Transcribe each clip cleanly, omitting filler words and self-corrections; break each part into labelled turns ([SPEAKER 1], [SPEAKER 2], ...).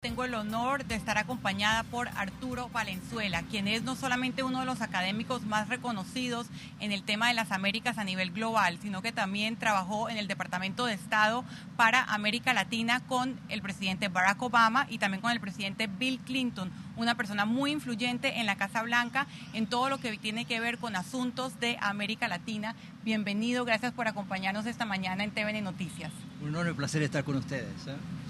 [SPEAKER 1] Tengo el honor de estar acompañada por Arturo Valenzuela, quien es no solamente uno de los académicos más reconocidos en el tema de las Américas a nivel global, sino que también trabajó en el Departamento de Estado para América Latina con el presidente Barack Obama y también con el presidente Bill Clinton, una persona muy influyente en la Casa Blanca en todo lo que tiene que ver con asuntos de América Latina. Bienvenido, gracias por acompañarnos esta mañana en TVN Noticias.
[SPEAKER 2] Un honor y un placer estar con ustedes.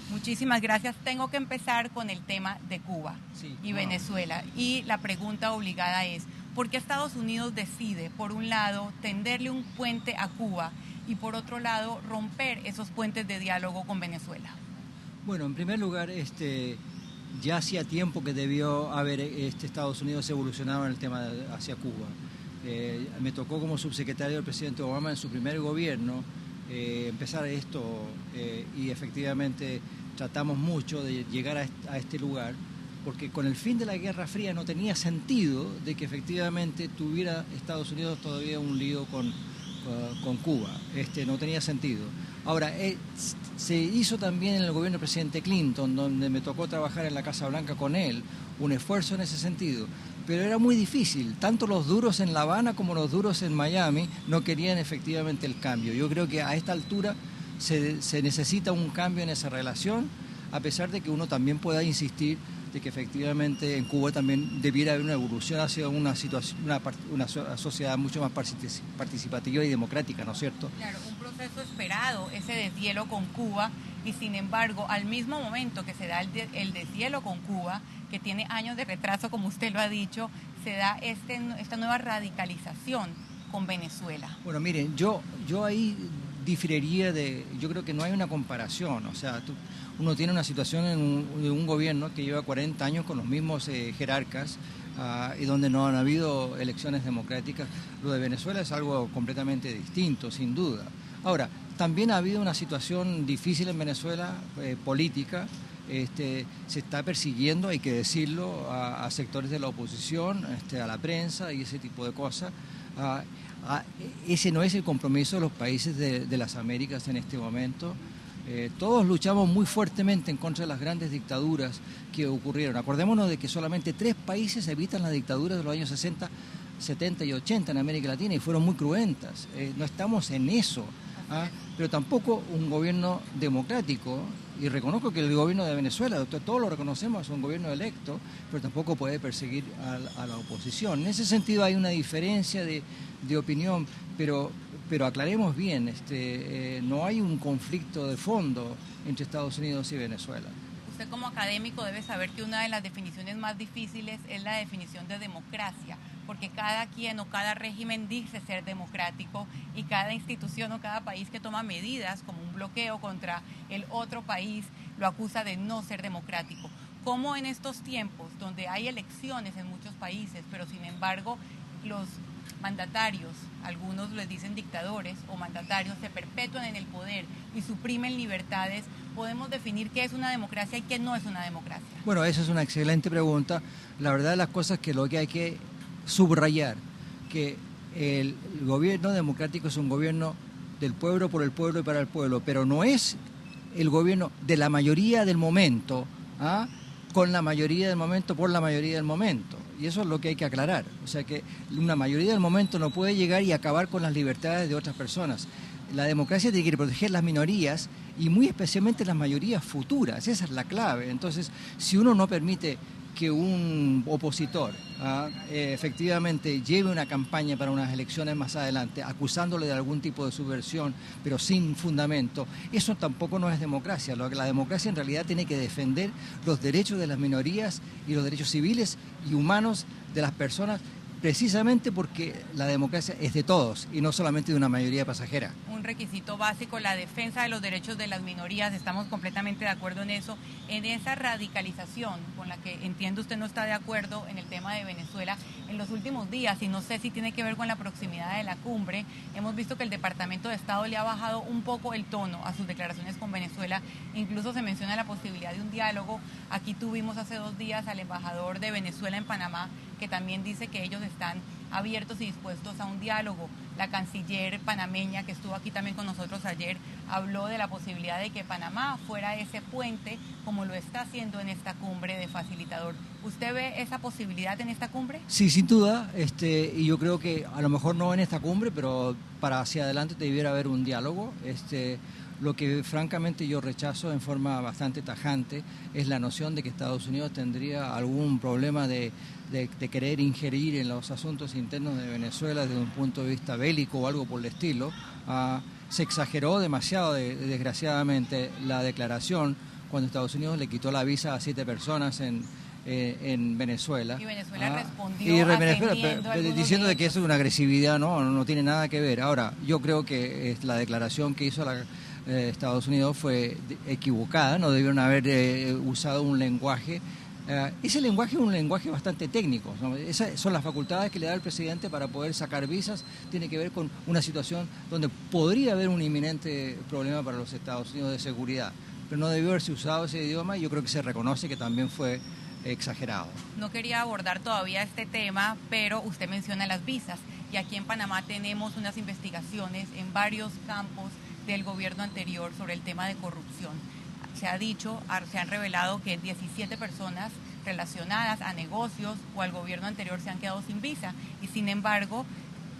[SPEAKER 1] Muchísimas gracias. Tengo que empezar con el tema de Cuba y Venezuela. Y la pregunta obligada es, ¿por qué Estados Unidos decide, por un lado, tenderle un puente a Cuba y por otro lado, romper esos puentes de diálogo con Venezuela?
[SPEAKER 2] Bueno, en primer lugar, ya hacía tiempo que debió haber Estados Unidos evolucionado en el tema hacia Cuba. Me tocó como subsecretario del presidente Obama en su primer gobierno empezar esto y efectivamente tratamos mucho de llegar a este lugar, porque con el fin de la Guerra Fría no tenía sentido de que efectivamente tuviera Estados Unidos todavía un lío con Cuba. No tenía sentido. Ahora, se hizo también en el gobierno del presidente Clinton, donde me tocó trabajar en la Casa Blanca con él, un esfuerzo en ese sentido, pero era muy difícil. Tanto los duros en La Habana como los duros en Miami no querían efectivamente el cambio. Yo creo que a esta altura se necesita un cambio en esa relación, a pesar de que uno también pueda insistir de que efectivamente en Cuba también debiera haber una evolución hacia una sociedad mucho más participativa y democrática, ¿no es cierto?
[SPEAKER 1] Claro, un proceso esperado, ese deshielo con Cuba, y sin embargo, al mismo momento que se da el deshielo con Cuba, que tiene años de retraso, como usted lo ha dicho, se da esta nueva radicalización con Venezuela.
[SPEAKER 2] Bueno, miren, yo ahí diferiría yo creo que no hay una comparación, o sea, uno tiene una situación de un gobierno que lleva 40 años con los mismos jerarcas y donde no han habido elecciones democráticas. Lo de Venezuela es algo completamente distinto, sin duda. Ahora, también ha habido una situación difícil en Venezuela, política. Se está persiguiendo, hay que decirlo, a sectores de la oposición, a la prensa y ese tipo de cosas. Ese no es el compromiso de los países de las Américas en este momento. Todos luchamos muy fuertemente en contra de las grandes dictaduras que ocurrieron. Acordémonos de que solamente 3 países evitan la dictadura de los años 60, 70 y 80 en América Latina y fueron muy cruentas. No estamos en eso, pero tampoco un gobierno democrático. Y reconozco que el gobierno de Venezuela, todos lo reconocemos, es un gobierno electo, pero tampoco puede perseguir a la oposición. En ese sentido hay una diferencia de opinión, pero aclaremos bien, no hay un conflicto de fondo entre Estados Unidos y Venezuela.
[SPEAKER 1] Usted como académico debe saber que una de las definiciones más difíciles es la definición de democracia, porque cada quien o cada régimen dice ser democrático y cada institución o cada país que toma medidas como un bloqueo contra el otro país lo acusa de no ser democrático. ¿Cómo en estos tiempos donde hay elecciones en muchos países, pero sin embargo los mandatarios, algunos les dicen dictadores o mandatarios, se perpetúan en el poder y suprimen libertades, podemos definir qué es una democracia y qué no es una democracia?
[SPEAKER 2] Bueno, esa es una excelente pregunta. La verdad de las cosas es que lo que hay que subrayar, que el gobierno democrático es un gobierno del pueblo, por el pueblo y para el pueblo, pero no es el gobierno de la mayoría del momento, con la mayoría del momento, por la mayoría del momento. Y eso es lo que hay que aclarar. O sea que una mayoría del momento no puede llegar y acabar con las libertades de otras personas. La democracia tiene que proteger las minorías y muy especialmente las mayorías futuras. Esa es la clave. Entonces, si uno no permite que un opositor efectivamente lleve una campaña para unas elecciones más adelante, acusándole de algún tipo de subversión, pero sin fundamento, eso tampoco no es democracia. La democracia en realidad tiene que defender los derechos de las minorías y los derechos civiles y humanos de las personas, precisamente porque la democracia es de todos y no solamente de una mayoría pasajera.
[SPEAKER 1] Un requisito básico, la defensa de los derechos de las minorías, estamos completamente de acuerdo en eso. En esa radicalización con la que entiendo usted no está de acuerdo en el tema de Venezuela, en los últimos días, y no sé si tiene que ver con la proximidad de la cumbre, hemos visto que el Departamento de Estado le ha bajado un poco el tono a sus declaraciones con Venezuela, incluso se menciona la posibilidad de un diálogo. Aquí tuvimos hace 2 días al embajador de Venezuela en Panamá, que también dice que ellos están abiertos y dispuestos a un diálogo. La canciller panameña, que estuvo aquí también con nosotros ayer, habló de la posibilidad de que Panamá fuera ese puente, como lo está haciendo en esta cumbre de facilitador. ¿Usted ve esa posibilidad en esta cumbre?
[SPEAKER 2] Sí, sin duda, y yo creo que a lo mejor no en esta cumbre, pero para hacia adelante debiera haber un diálogo. Lo que francamente yo rechazo en forma bastante tajante es la noción de que Estados Unidos tendría algún problema de querer ingerir en los asuntos internos de Venezuela desde un punto de vista bélico o algo por el estilo. Se exageró demasiado, desgraciadamente, la declaración cuando Estados Unidos le quitó la visa a 7 personas en Venezuela.
[SPEAKER 1] Y Venezuela respondió
[SPEAKER 2] diciendo de que eso es una agresividad, no tiene nada que ver. Ahora, yo creo que la declaración que hizo Estados Unidos fue equivocada, no debieron haber usado un lenguaje. Ese lenguaje es un lenguaje bastante técnico, ¿no? Esas son las facultades que le da el presidente para poder sacar visas. Tiene que ver con una situación donde podría haber un inminente problema para los Estados Unidos de seguridad, pero no debió haberse usado ese idioma y yo creo que se reconoce que también fue exagerado.
[SPEAKER 1] No quería abordar todavía este tema, pero usted menciona las visas y aquí en Panamá tenemos unas investigaciones en varios campos del gobierno anterior sobre el tema de corrupción. Se han revelado que 17 personas relacionadas a negocios o al gobierno anterior se han quedado sin visa y sin embargo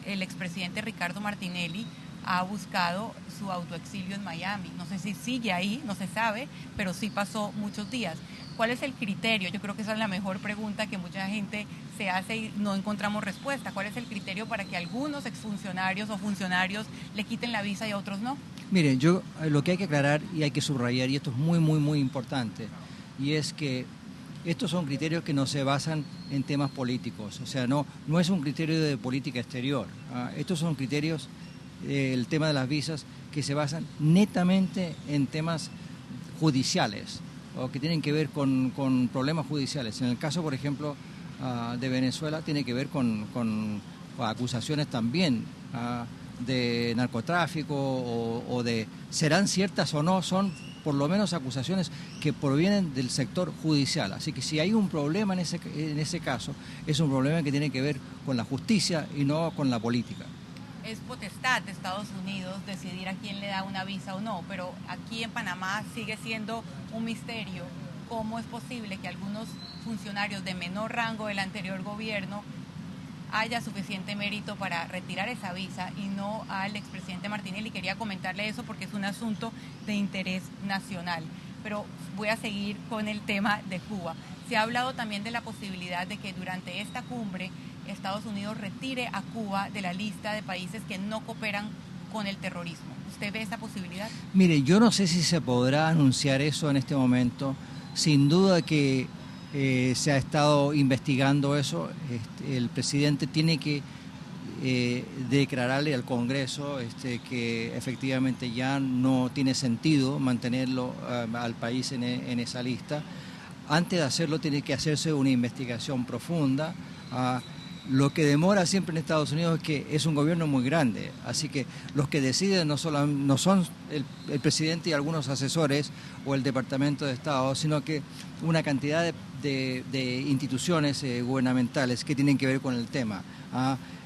[SPEAKER 1] el expresidente Ricardo Martinelli ha buscado su autoexilio en Miami. No sé si sigue ahí, no se sabe, pero sí pasó muchos días. ¿Cuál es el criterio? Yo creo que esa es la mejor pregunta que mucha gente se hace y no encontramos respuesta. ¿Cuál es el criterio para que algunos exfuncionarios o funcionarios le quiten la visa y a otros no?
[SPEAKER 2] Miren, lo que hay que aclarar y hay que subrayar, y esto es muy, muy, muy importante, y es que estos son criterios que no se basan en temas políticos, o sea, no es un criterio de política exterior. Estos son criterios, el tema de las visas, que se basan netamente en temas judiciales o que tienen que ver con problemas judiciales. En el caso, por ejemplo, de Venezuela, tiene que ver con acusaciones también de narcotráfico o de... ¿Serán ciertas o no? Son por lo menos acusaciones que provienen del sector judicial. Así que si hay un problema en ese caso, es un problema que tiene que ver con la justicia y no con la política.
[SPEAKER 1] Es potestad de Estados Unidos decidir a quién le da una visa o no, pero aquí en Panamá sigue siendo un misterio cómo es posible que algunos funcionarios de menor rango del anterior gobierno haya suficiente mérito para retirar esa visa y no al expresidente Martinelli. Quería comentarle eso porque es un asunto de interés nacional. Pero voy a seguir con el tema de Cuba. Se ha hablado también de la posibilidad de que durante esta cumbre Estados Unidos retire a Cuba de la lista de países que no cooperan con el terrorismo. ¿Usted ve esa posibilidad?
[SPEAKER 2] Mire, yo no sé si se podrá anunciar eso en este momento. Sin duda que se ha estado investigando eso. El presidente tiene que declararle al Congreso que efectivamente ya no tiene sentido mantenerlo al país en esa lista. Antes de hacerlo tiene que hacerse una investigación profunda. Lo que demora siempre en Estados Unidos es que es un gobierno muy grande, así que los que deciden no son el presidente y algunos asesores o el Departamento de Estado, sino que una cantidad de instituciones gubernamentales que tienen que ver con el tema,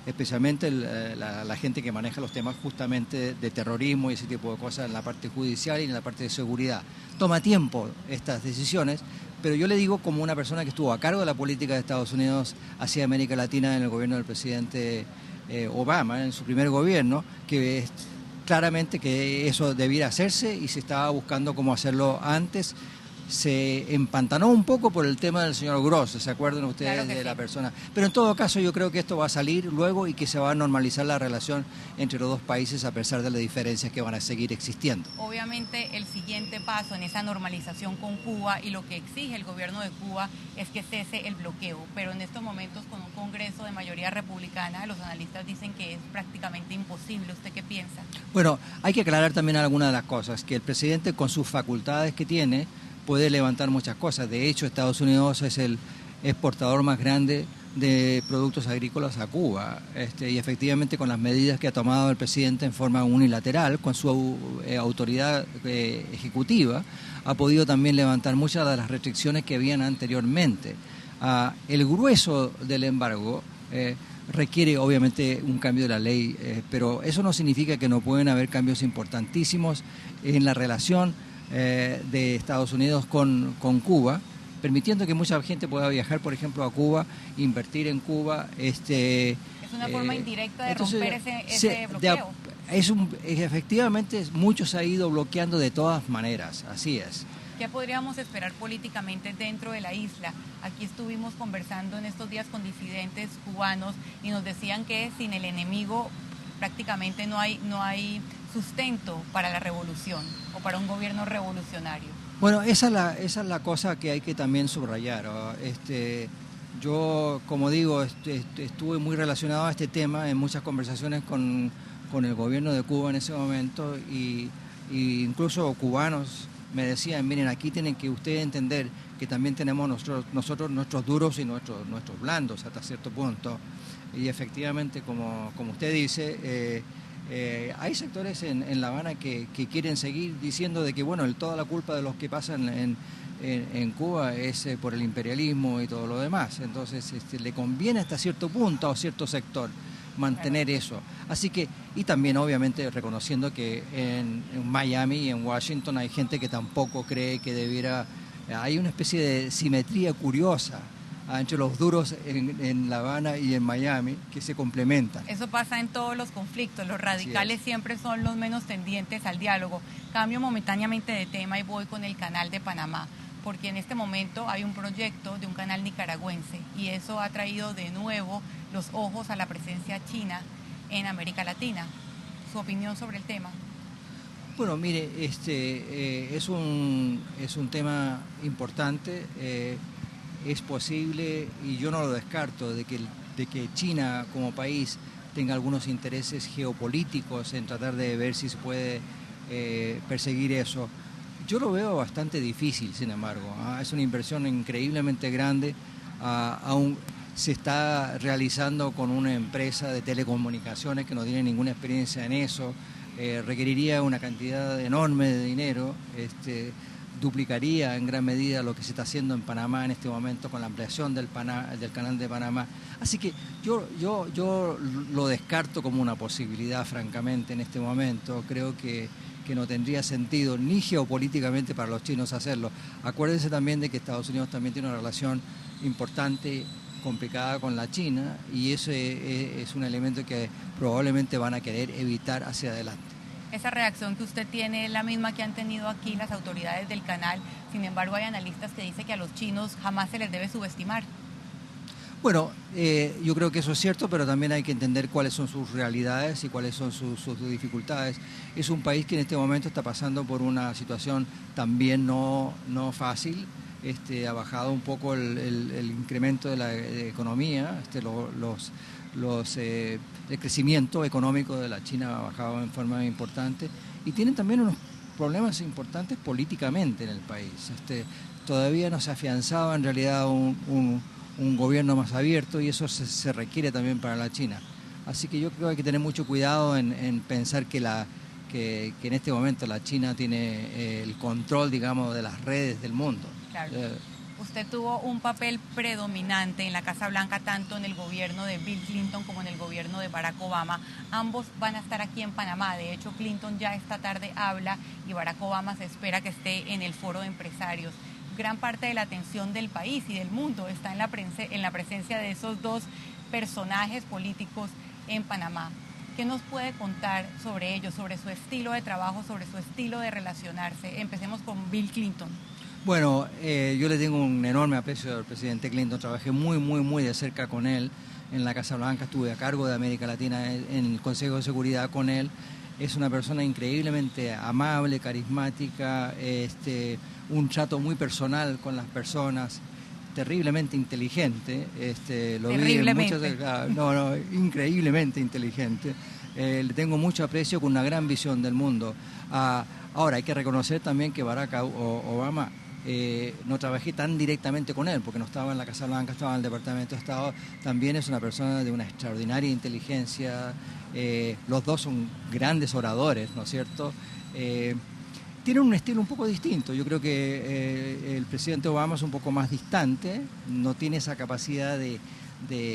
[SPEAKER 2] especialmente la gente que maneja los temas justamente de terrorismo y ese tipo de cosas en la parte judicial y en la parte de seguridad. Toma tiempo estas decisiones, pero yo le digo como una persona que estuvo a cargo de la política de Estados Unidos hacia América Latina en el gobierno del presidente Obama, en su primer gobierno, que claramente que eso debiera hacerse y se estaba buscando cómo hacerlo antes. Se empantanó un poco por el tema del señor Gross, ¿se acuerdan ustedes? Claro de la persona? Pero en todo caso yo creo que esto va a salir luego y que se va a normalizar la relación entre los dos países a pesar de las diferencias que van a seguir existiendo.
[SPEAKER 1] Obviamente el siguiente paso en esa normalización con Cuba y lo que exige el gobierno de Cuba es que cese el bloqueo, pero en estos momentos con un Congreso de mayoría republicana los analistas dicen que es prácticamente imposible. ¿Usted qué piensa?
[SPEAKER 2] Bueno, hay que aclarar también algunas de las cosas, que el presidente con sus facultades que tiene puede levantar muchas cosas. De hecho, Estados Unidos es el exportador más grande de productos agrícolas a Cuba. Y efectivamente con las medidas que ha tomado el presidente en forma unilateral, con su autoridad ejecutiva, ha podido también levantar muchas de las restricciones que habían anteriormente. El grueso del embargo requiere obviamente un cambio de la ley, pero eso no significa que no pueden haber cambios importantísimos en la relación de Estados Unidos con Cuba, permitiendo que mucha gente pueda viajar, por ejemplo, a Cuba, invertir en Cuba.
[SPEAKER 1] Es una forma indirecta de romper ese bloqueo.
[SPEAKER 2] Efectivamente, mucho se ha ido bloqueando de todas maneras, así es.
[SPEAKER 1] ¿Qué podríamos esperar políticamente dentro de la isla? Aquí estuvimos conversando en estos días con disidentes cubanos y nos decían que sin el enemigo prácticamente no hay sustento para la revolución o para un gobierno revolucionario.
[SPEAKER 2] Bueno, esa es la cosa que hay que también subrayar. Yo, como digo, estuve muy relacionado a este tema en muchas conversaciones con el gobierno de Cuba en ese momento y incluso cubanos me decían, miren, aquí tienen que ustedes entender que también tenemos nosotros nuestros duros y nuestros blandos hasta cierto punto. Y efectivamente, como usted dice, hay sectores en La Habana que quieren seguir diciendo de que, bueno, toda la culpa de los que pasan en Cuba es por el imperialismo y todo lo demás. Entonces, le conviene hasta cierto punto a cierto sector mantener eso. Así que, y también obviamente reconociendo que en Miami y en Washington hay gente que tampoco cree que debiera, hay una especie de simetría curiosa entre los duros en La Habana y en Miami que se complementan.
[SPEAKER 1] Eso pasa en todos los conflictos, los radicales siempre son los menos tendientes al diálogo. Cambio momentáneamente de tema y voy con el canal de Panamá, porque en este momento hay un proyecto de un canal nicaragüense y eso ha traído de nuevo los ojos a la presencia china en América Latina. ¿Su opinión sobre el tema?
[SPEAKER 2] Bueno, mire, es un tema importante. Es posible, y yo no lo descarto, de que China como país tenga algunos intereses geopolíticos en tratar de ver si se puede perseguir eso. Yo lo veo bastante difícil, sin embargo. Es una inversión increíblemente grande. Aún se está realizando con una empresa de telecomunicaciones que no tiene ninguna experiencia en eso. Requeriría una cantidad enorme de dinero. Duplicaría en gran medida lo que se está haciendo en Panamá en este momento con la ampliación del canal de Panamá. Así que yo lo descarto como una posibilidad, francamente, en este momento. Creo que no tendría sentido ni geopolíticamente para los chinos hacerlo. Acuérdense también de que Estados Unidos también tiene una relación importante, complicada con la China, y ese es un elemento que probablemente van a querer evitar hacia adelante.
[SPEAKER 1] Esa reacción que usted tiene es la misma que han tenido aquí las autoridades del canal. Sin embargo, hay analistas que dicen que a los chinos jamás se les debe subestimar.
[SPEAKER 2] Bueno, yo creo que eso es cierto, pero también hay que entender cuáles son sus realidades y cuáles son sus dificultades. Es un país que en este momento está pasando por una situación también no fácil. Ha bajado un poco el incremento de la economía, el crecimiento económico de la China ha bajado en forma importante y tienen también unos problemas importantes políticamente en el país. Todavía no se ha afianzado en realidad un gobierno más abierto y eso se requiere también para la China. Así que yo creo que hay que tener mucho cuidado en pensar que en este momento la China tiene el control, digamos, de las redes del mundo.
[SPEAKER 1] Claro. Usted tuvo un papel predominante en la Casa Blanca, tanto en el gobierno de Bill Clinton como en el gobierno de Barack Obama. Ambos van a estar aquí en Panamá. De hecho, Clinton ya esta tarde habla y Barack Obama se espera que esté en el foro de empresarios. Gran parte de la atención del país y del mundo está en la presencia de esos dos personajes políticos en Panamá. ¿Qué nos puede contar sobre ellos, sobre su estilo de trabajo, sobre su estilo de relacionarse? Empecemos con Bill Clinton.
[SPEAKER 2] Bueno, yo le tengo un enorme aprecio al presidente Clinton. Trabajé muy de cerca con él en la Casa Blanca. Estuve a cargo de América Latina en el Consejo de Seguridad con él. Es una persona increíblemente amable, carismática, un trato muy personal con las personas, terriblemente inteligente. Lo vi en muchos, increíblemente inteligente. Le tengo mucho aprecio, con una gran visión del mundo. Ahora, hay que reconocer también que Barack Obama, no trabajé tan directamente con él, porque no estaba en la Casa Blanca, estaba en el Departamento de Estado. También es una persona de una extraordinaria inteligencia. Los dos son grandes oradores, ¿no es cierto? tienen un estilo un poco distinto. Yo creo que el presidente Obama es un poco más distante, no tiene esa capacidad de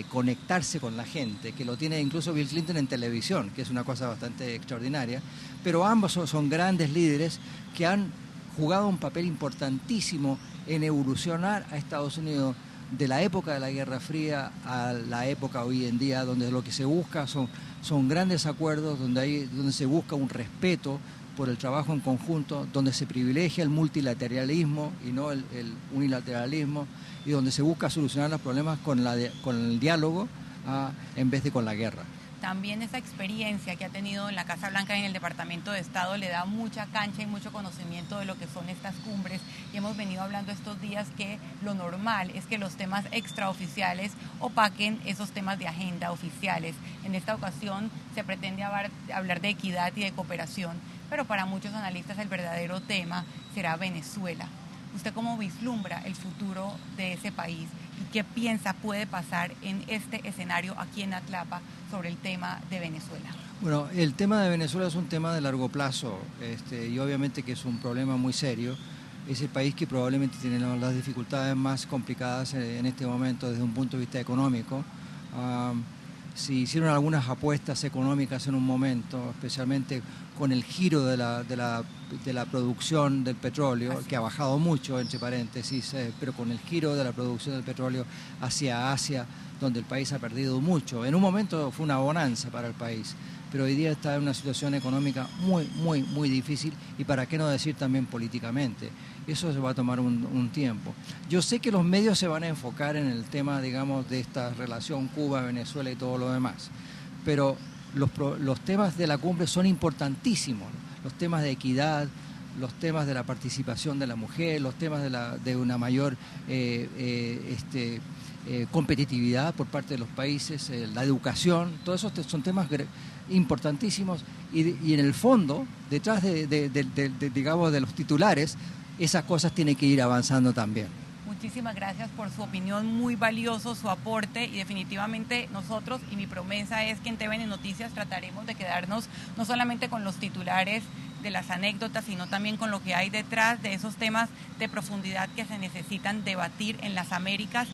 [SPEAKER 2] conectarse con la gente, que lo tiene incluso Bill Clinton en televisión, que es una cosa bastante extraordinaria, pero ambos son grandes líderes que han jugado un papel importantísimo en evolucionar a Estados Unidos de la época de la Guerra Fría a la época hoy en día, donde lo que se busca son grandes acuerdos, donde se busca un respeto por el trabajo en conjunto, donde se privilegia el multilateralismo y no el unilateralismo, y donde se busca solucionar los problemas con el diálogo en vez de con la guerra.
[SPEAKER 1] También esa experiencia que ha tenido en la Casa Blanca y en el Departamento de Estado le da mucha cancha y mucho conocimiento de lo que son estas cumbres, y hemos venido hablando estos días que lo normal es que los temas extraoficiales opaquen esos temas de agenda oficiales. En esta ocasión se pretende hablar de equidad y de cooperación, pero para muchos analistas el verdadero tema será Venezuela. ¿Usted cómo vislumbra el futuro de ese país y qué piensa puede pasar en este escenario aquí en Atlapa sobre el tema de Venezuela?
[SPEAKER 2] Bueno, el tema de Venezuela es un tema de largo plazo y obviamente que es un problema muy serio. Es el país que probablemente tiene las dificultades más complicadas en este momento desde un punto de vista económico. Se hicieron algunas apuestas económicas en un momento, especialmente con el giro de la producción del petróleo, que ha bajado mucho, entre paréntesis, pero con el giro de la producción del petróleo hacia Asia, donde el país ha perdido mucho. En un momento fue una bonanza para el país, pero hoy día está en una situación económica muy difícil, y para qué no decir también políticamente. Eso se va a tomar un tiempo. Yo sé que los medios se van a enfocar en el tema, digamos, de esta relación Cuba-Venezuela y todo lo demás, pero los temas de la cumbre son importantísimos, los temas de equidad, los temas de la participación de la mujer, los temas de una mayor competitividad por parte de los países, la educación, todos esos son temas importantísimos, y en el fondo, detrás digamos, de los titulares, esas cosas tienen que ir avanzando también.
[SPEAKER 1] Muchísimas gracias por su opinión, muy valioso su aporte, y definitivamente nosotros, y mi promesa es que en TVN Noticias trataremos de quedarnos no solamente con los titulares de las anécdotas, sino también con lo que hay detrás de esos temas de profundidad que se necesitan debatir en las Américas.